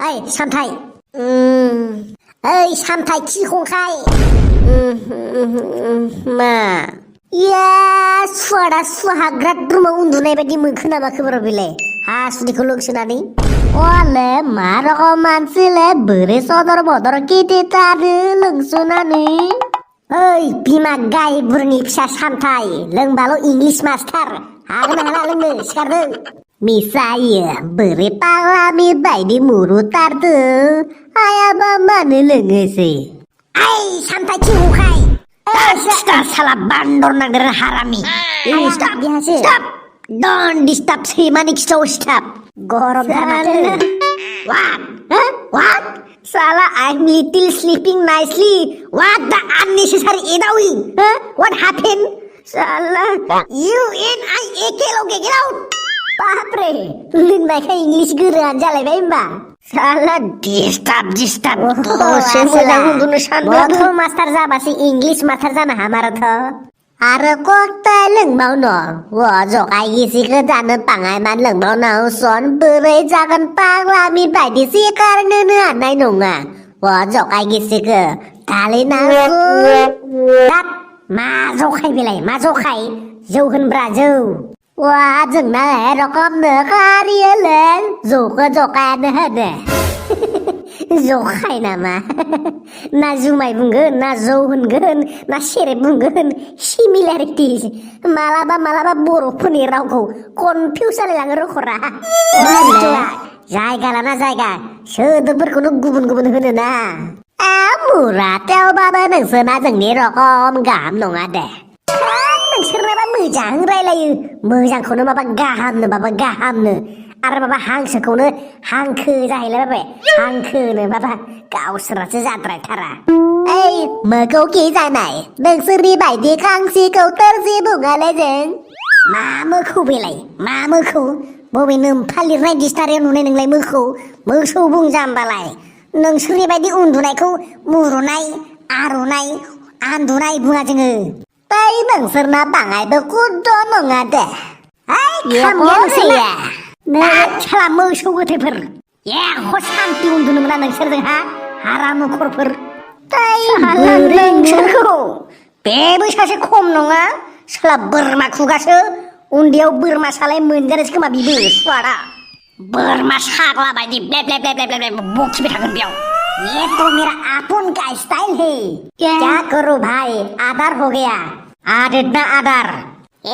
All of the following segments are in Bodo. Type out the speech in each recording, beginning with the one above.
ओइ सामथाइ ओइ सामथाइ खिखंखाय मा या सुवादा सुहाग्राद रुमाव उन्दुनाय बायदि मोनखो नामा खबर बेलाय हासुदैखौ लोंसोनानै अले मा रकम मानसिले बोरै सदर बदर गिदिरथारो लोंसोनानै ओइ बिमा गाय बुरनि फिसा सामथाइ लोंबाल' इंलिस मास्टार हागोन ना हाला लोंनो सिखारदों मिसायो बोरै पाग्लानि बायदि मुरुथारदो आयाबा मानो लोङोसै ओइ सामथाइ खिखंखाय साला बान्दर नांदेर हारामी स्टप डोंट डिस्टार्ब सैमानि खिथाव स्टप गरमथार माथो what Sala, I'm little sleeping nicely. What the unnecessary edawing? What happened? Sala, you and I get out. Bapre, lin mereka English geran जालायबाय होमबा. Sala disturb. Gotho master जाबासो English master जानो हामारथ. आरो क'कटेल लोंबावनो जगाय गिसिखौ जानो बाङायमान लोंबावनो सन बोरै जागोन पाग्लानि बायदि सिखारनोनो हानाय नङा जगाय गिसिखौ दालिना मा जखाय बेलाय मा जखाय जौ होनब्रा जौ जोंना एरकमनो खारियो लों जौखौ जखायानो होनो जखाय नामा ना जुमाय बुंगोन ना जौ होनगोन ना सेरेब बुंगोन सिमिलारिटिस मालाबा बर'फोरनि रावखौ कनफिउस जालायलाङो रखरा जायगा लाना जायगा सोदोबफोरखौनो गुबुन होनो ना मुरा थेवबाबो नोंसोरना जोंनि रकम गाहाम नङा दे नोंसोरनाबा मोजां रायलायो मोजांखौनो माबा गाहामनो आरो माबा हांसोखौनो हांखो जाहैलायबाय हांखोनो माबा गावसोरासो जाद्रायथारा ओइ मोखौ खि जानाय नोंसोरनि बायदि खांसिखौ थोरसि बुङालै जों मा मोखौ बेलाय मा मोखौ बबे नोम्फा लिरनाय डिक्सनारियाव नुनाय नोंलाय मोसौ बुंजाम्बालाय नोंसोरनि बायदि उन्दुनायखौ मुरुनाय आरुनाय आन्दुनाय बुङा जोङो बै नोंसोरना बाङायबो कुद्द नङा दे साला मोसौ गोथैफोर एख' सान्थि उन्दुनो मोना नोंसोरजोंहा हारा मुखरफोर नोंसोरखौ बेबो सासे खम नङा साला बोरमा खुगासो उन्दैयाव बोरमा सालाय मोनजानोसो खोमा बिबो सुवादा बोरमा साग्ला बायदि ब्लेब बखिबाय थागोन बेयाव ये तो मेरा अपन का स्टाइल है क्या करूं भाई आदार हो गया आदत ना आदार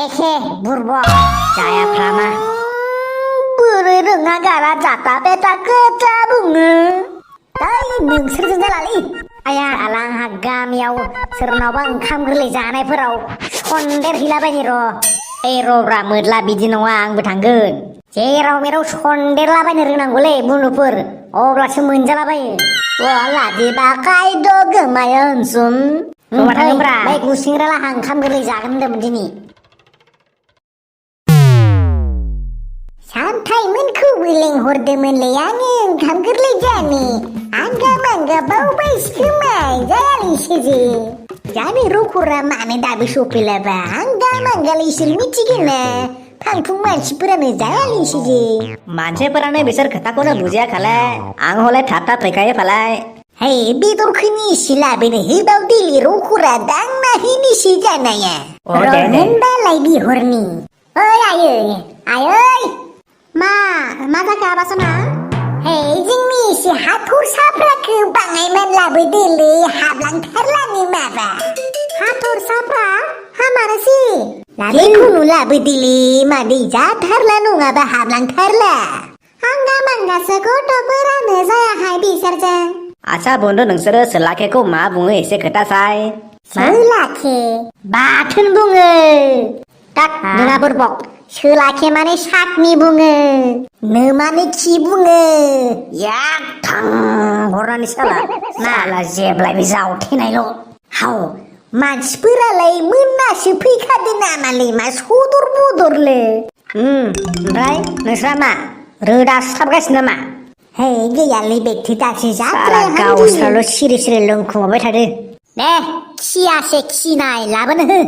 एखे बुरबक जायाफ्रामा बोरै रोङा गारा जाता बेटा खोथा बुङो नोंसोरजों जालालै आया आलांहा गामियाव सोरनावबा ओंखाम गोरलै जानायफोराव सन्देर हैलाबायनि र'ब्रा मोदला बिदि नङा आंबो थांगोन जेराव मेराव सन्देरलाबायनो रोंनांगौलै बुनुफोर अब्लासो मोनजालाबायो लादिबा खायद' गोमायो होनसुम थाङोब्रा बै गुसिंग्रालाहा ओंखाम गोरलै जागोन होनदोंमोन दिनै सामथाइमोनखौबो लेंहरदोंमोनलै आङो ओंखाम गोरलै जानो आंगा बावबायसो खोमा जायालैसो जे जानो रखरा मानो दाबो सफैलाबा आंगा इसोर मिथिगोन ना फांफुं मानसिफोरानो जायालैसो जे मानसिफोरानो बिसोर खोथाखौनो बुजिया खालाय आं हले थाब फैखायो फालाय हे बेदरखौनो एसे लाबोनो होबावदोलै रखरा दांना हैनोसै जानाया होनबालाय बिहरनि ओइ आयै मा जाखो आबासना हे जोंनि एसे हाथरसाफ्राखौ बाङायमान लाबोदोलै हाबलांथारलानो माबा हाथरसाफ्रा हामानोसै बेखौनो लाबोदोलै मादै जाथारला नङाबा हाबलांथारला हांगा-मांगासो गथ'फोरानो जायाहाय बिसोरजों आच्छा बुंदो नोंसोरो सोलाखेखौ मा बुङो एसे खोथासाय सोलाखे बाथोन बुङो नोंहा बोरबक सोलाखे माने सातनि बुङो नो माने खि बुङो याक थां हरनानै साला जेब्लायबो जावथेनायल' हाव मानसिफोरालाय मोनासो फैखादों नामालै मा सदर बदरलै ओमफ्राय नोंस्रा मा रोदा सुथाबगासिनो नामा हे गैयालै बेक्ति दासो गावस्राल' सिरि लोंखुमाबाय थादो दे खियासे खिनाय लाबोनो हो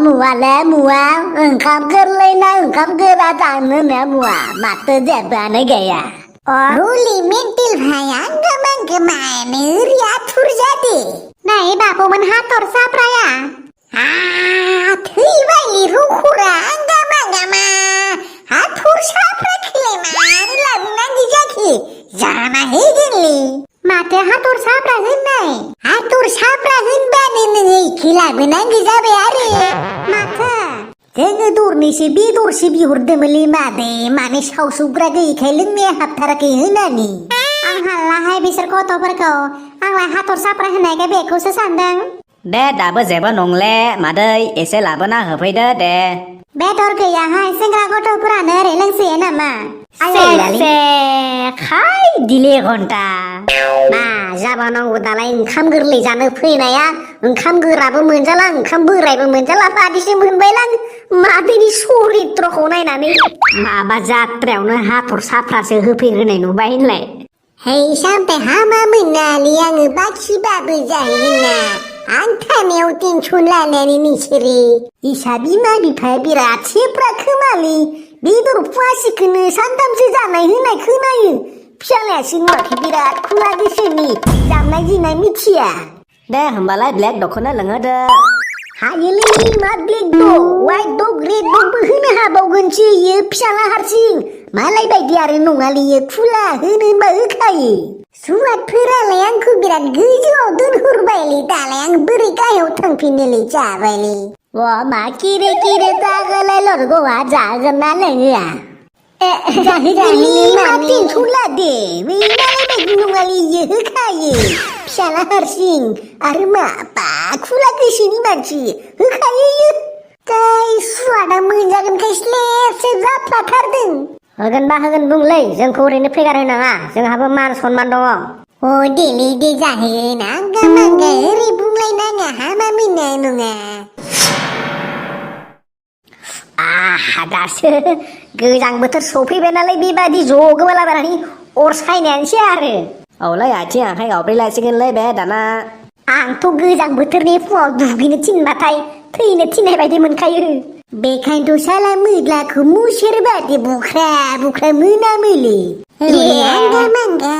मुवा ओंखाम गोरलै ना ओंखाम गोरा जानो ना मुवा माथो जेबोआनो गैया रुलि मेन्टेल भाया गमाने रिया थुरजादे नाय बाबुमोन हाथरसाफ्राया थैबायलै रुखुरा गामा हाथरसाफ्रा खिलायनानै लाबोनांगौ जाखो जाना हैगोनलै माथो हाथरसाफ्रा होननाय हाथरसाफ्रा होनबानो नोङो इखो लाबोनांगौ जाबाय आरो माथो जोङो दरनैसो बेदरसो बिहरदोंमोनलै मादै माने सावसुग्रा गैयैखाय लोंनाया हाबथाराखै होननानै आं हालाहाय बिसोर गथ'फोरखौ आंलाय हाथरसाफ्रा होनायखाय बेखौसो सानदों दे दाबो जेबो नंले मादै एसे लाबोना होफैदो दे बेदर गैयाहाय सेंग्रा गथ'फोरानो ओरै लोंसोयो नामा से खाय दिले घन्टा मा जाबानांगौ दालाय ओंखाम गोरलै जानो फैनाया ओंखाम गोराबो मोनजाला ओंखाम बोरायबो मोनजाला बादिसो मोनबायलां मादैनि सरित्रखौ नायनानै माबा जात्रायावनो हाथरसाफ्रासो होफैग्रोनाय नुबाय होनलाय है सामफ्राय हामा मोनालै आङो बाखिबाबो जाहैगोनना आं थानायाव टेनसन लानानै नोंसोरो इसा बिमा बिफाया बिराद सेफ्रा खोमालै बेदर फुवासेखौनो सानथामसो जानाय होनाय खोनायो फिसालायासो नुवाखै बिराद खुला गोसोनि जानाय जिनाय मिथिया दे होमबालाय ब्लेक दखौनो लोंहोदो हायोलै मा ब्लेक द वाइट दग रेड दगबो होनो हाबावगोनसो इयो फिसाला हारसिं मालाय बायदि आरो नङालै इयो खुला होनो होनबा होखायो सुवादफोरालाय आंखौ बिराद गोजौआव दोनहरबायलै दालाय आं बोरै गाहायाव थांफिनोलै जाबायलै मा किरे किरे जागोलाय लरगौआ जागोन ना लोङोआ टेनसन लादे बै मालाय बायदि नङालै इयो होखायो फिसाला हारसिं आरो माबा खुला गोसोनि मानसि होखायो इयो गाय सुवादा मोनजागोनखाय स्लेब स्लेब जाफ्लाथारदों होगोनबा होगोन बुंलै जोंखौ ओरैनो फैगार होनाङा जोंहाबो मान सनमान दङ देलै दे जाहैगोन आंगा मांगा ओरै बुंलायनाङा हामा मोननाय नङा दासो गोजां बोथोर सफैबाय नालाय बेबादि ज' गोमालाबायनानै अर सायनायानोसै आरो औलाय आथिं आखाइ गावब्रैलायसिगोनलै बे दाना आंथ' गोजां बोथोरनि फुङाव दुगैनो थिनबाथाय थैनो थिननाय बायदि मोनखायो बेखायनोथ' साला मोग्लाखौ मुसेर बादि बुख्रा बुख्रा मोनामोलै आंगा मांगा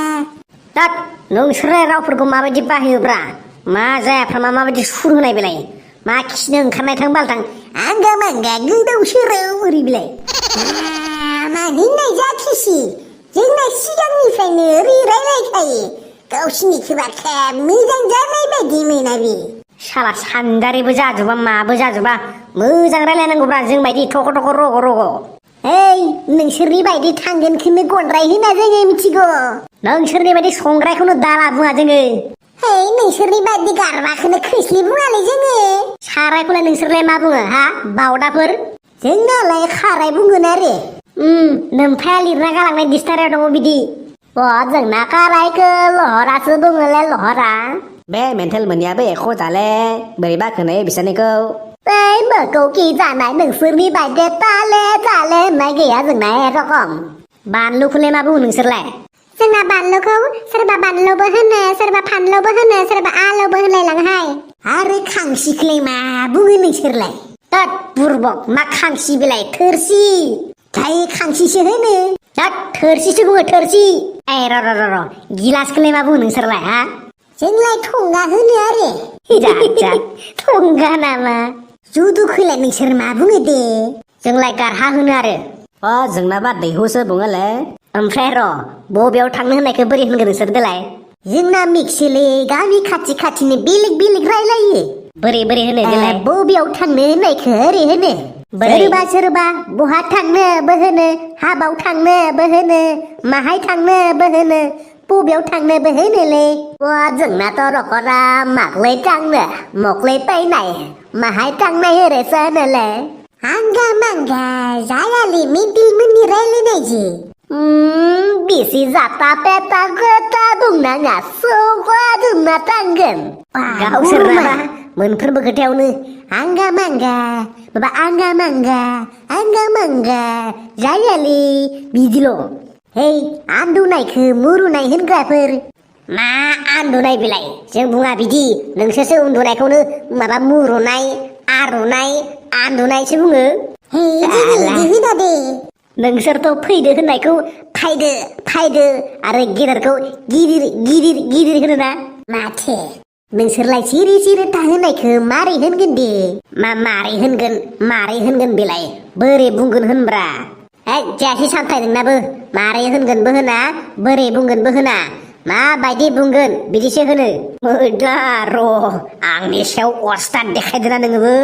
दाद नोंसोरो रावफोरखौ माबायदि बाहायोब्रा मा जायाफ्रा माबायदि सुर होनाय बेलाय मा खिनो ओंखारनाय थां बालथां आंगा मांगा गोदाव सोराव ओरै बिलाय मा होननाय जाखिसि जोंना सिगांनिफ्रायनो ओरै रायलायखायो गावसिनिखौ बाथ्रा मोजां जानाय बायदि मोना बे साला सानदारिबो जाजोबा माबो जाजोबा मोजां रायलायनांगौब्रा जों बायदि थख' थख' रग' रग' ओइ नोंसोरनि बायदि थांगोनखौनो गनद्राय होना जोङो मिथिगौ नोंसोरनि बायदि संग्रायखौनो दाला बुङा जोङो है नोंसोरनि बायदि गारबाखौनो खोस्लि बुङालै जोङो सारायखौलाय नोंसोरलाय मा बुङो हा बावदाफोर जोंनालाय खाराय बुंगोन आरो नोमफाया लिरना गालांनाय डिक्सनारियाव दङ बिदि जोंना खारायखौ लहरासो बुङोलाय लहरा बे मेन्टेल मोननियाबो एख' जाले बोरैबा खोनायो बिसोरनिखौ बै मोखौ कि जानाय नोंसोरनि बायदि ताले ताले होननाय गैया जोंना एरखम बानलुखौलाय मा बुङो नोंसोरलाय जोंना बानलुखौ सोरबा बानलुबो होनो सोरबा फानलुबो होनो सोरबा आलुबो होनलायलाङोहाय आरो खांसिखौलाय मा बुङो नोंसोरलाय तत बुरबक मा खांसि बिलाइ थोरसि थाय खांसिसो होनो तत थोरसिसो बुङो थोरसि र' गिलासखौलाय मा बुङो नोंसोरलाय हा जोंलाय थंगा होनो आरो थंगा नामा जुदुखौलाय नोंसोर मा बुङो दे जोंलाय गारहा होनो आरो जोंनाबा दैहुसो बुङोलै ओमफ्राय र' बबेयाव थांनो होननायखौ बोरै होनगोन नोंसोर देलाय जोंना मिक्सिलै गामि खाथि खाथिनि बेलेग बेलेग रायलायो बोरै बोरै होनो देलाय बबेयाव थांनो होननायखौ ओरै होनो सोरबा बहा थांनोबो होनो हाबाव थांनोबो होनो माहाय थांनोबो होनो बबेयाव थांनोबो होनोलै जोंनाथ' रखरा माखलै थांनो मखलै फैनाय माहाय थांनाय ओरैसो होनोलै आंगा मांगा जायालै मेन्टेल मोननि रायलायनायजों बेसे जाता पेता गोता बुंनाङा सौगा जोंना थांगोन गावसोरना मोनफ्रोमबो खोथायावनो आंगा मांगा माबा आंगा मांगा जायालै बिदिल' है आन्दुनायखौ मुरुनाय होनग्राफोर मा आन्दुनाय बिलाइ जों बुङा बिदि नोंसोरसो उन्दुनायखौनो माबा मुरुनाय आरुनाय आन्दुनायसो बुङो होना दे नोंसोरथ' फैदो होननायखौ फायदो फायदो आरो गेदेरखौ गिदिर गिदिर गिदिर होनोना माथो नोंसोरलाय सिरि सिरि थाहोनायखौ मारै होनगोन दे मारै होनगोन बेलाय बोरै बुंगोन होनब्रा जायासै सानथाय नोंनाबो मारै होनगोनबो होना बोरै बुंगोनबो होना माबायदि बुंगोन बिदिसो होनो दा र' आंनि सायाव अस्थाद देखायदोना नोङोबो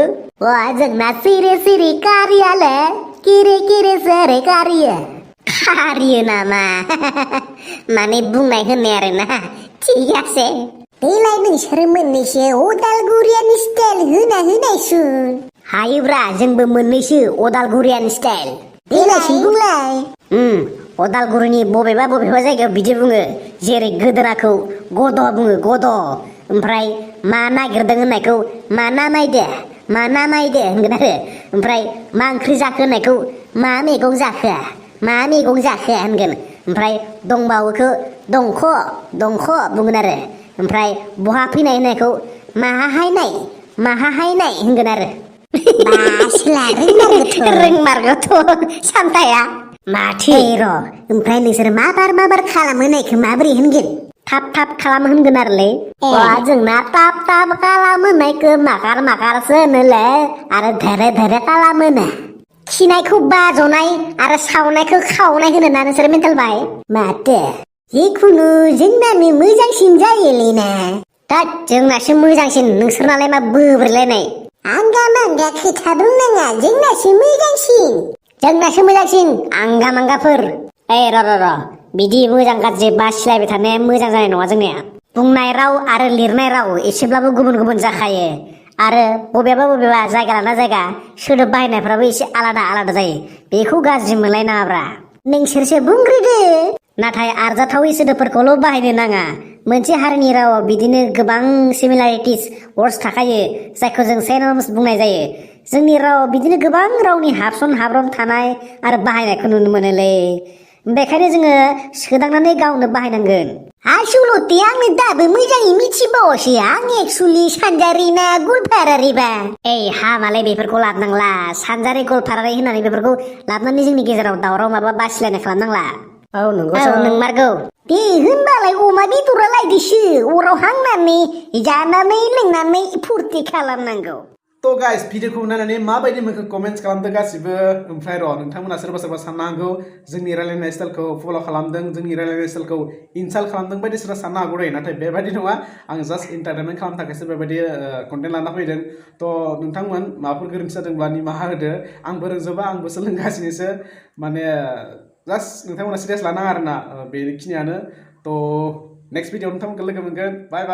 जोंना सिरि सिरि कारियाले किरे किरे सेरे कारियो नामा माने बुंनाय होननाय आरोना थिग आसे देलाय नोंसोर मोननैसो अदालगुरियानि स्टाइल होनायसुन हायोब्रा जोंबो मोननैसो अदालगुरियानि स्टाइल देलाय बुंलाय अदालगुरिनि बबेबा जायगायाव बिदि बुङो जेरै गोदोनाखौ गद' बुङो गद' ओमफ्राय मा नागिरदों होननायखौ मा नामायदो होनगोन आरो ओमफ्राय मा ओंख्रि जाखो होननायखौ मा मैगं जाखो होनगोन ओमफ्राय दंबावोखौ दंख' बुंगोन आरो ओमफ्राय बहा फैनाय होननायखौ माहाहायनाय होनगोन आरो रोंमारगौथ' सानथाया माथो र' ओमफ्राय नोंसोर माबार खालामहोनायखौ माबोरै होनगोन थाब खालाम होनगोन आरोलै जोंना थाब खालामहोनायखौ माखारसो होनोलै आरो धोरे खालामोनो खिनायखौ बाज'नाय आरो सावनायखौ खावनाय होनोना नोंसोर मेन्टेल बाय माथो जिखुनु जोंनानो मोजांसिन जायोलैना दा जोंनासो मोजांसिन नोंसोरनालाय मा बोब्रैलायनाय आंगा खोथा बुंनाङा जोंनासो मोजांसिन आंगा मांगाफोर र' बिदि मोजां गाज्रि बासिलायबाय थानाया मोजां जानाय नङा जोंनिया बुंनाय राव आरो लिरनाय राव एसेब्लाबो गुबुन जाखायो आरो बबेबा जायगा लाना जायगा सोदोब बाहायनायफ्राबो एसे आलादा जायो बेखौ गाज्रि मोनलायनाङाब्रा नोंसोरसो बुंग्रोदो नाथाय आरजाथावै सोदोबफोरखौल' बाहायनो नाङा मोनसे हारिनि रावाव बिदिनो गोबां सिमिलारिटिस वर्ड्स थाखायो जायखौ जों सिनोनिम्स बुंनाय जायो जोंनि रावाव बिदिनो गोबां रावनि हाबसन थानाय आरो बाहायनायखौ नुनो मोनोलै बेखायनो जोङो सोदांनानै गावनो बाहायनांगोन आसलथे आंनो दाबो मोजाङै मिथिबावासै आं एक्सुलि सानजारि ना गवालपारारिबा हामालाय बेफोरखौ लाबोनांला सानजारि गवालपारारि होननानै बेफोरखौ लाबोनानै जोंनि गेजेराव दावराव माबा बासिलायनाय खालामनांला नोंमारगौ दे होनबालाय अमा बेदरा लायदोसो अराव हांनानै जानानै लोंनानै फुरथि खालामनांगौ तो गाइस भिडिअखौ नायनानै माबायदि मोनखो कमेन्ट्स खालामदो गासिबो ओमफ्राय र' नोंथांमोना सोरबा साननो हागौ जोंनि रायलायनाय स्टाइलखौ फल' खालामदों जोंनि रायलायनाय स्टाइलखौ इनसाल्ट खालामदों बायदिसिना साननो हागौ दै नाथाय बेबायदि नङा आं जास्ट एन्टारटेनमेन्ट खालामनो थाखायसो बेबायदि कन्टेन्ट लाना फैदों तो नोंथांमोन माबाफोर गोरोन्थि जादोंब्ला निमाहा होदो आंबो रोंजोबा आंबो सोलोंगासिनोसो माने जास्ट नोंथांमोना सिरियास लानाङा आरोना बेखिनियानो तो नेक्स्ट भिडिअ नोंथांमोनखौ लोगो मोनगोन बाय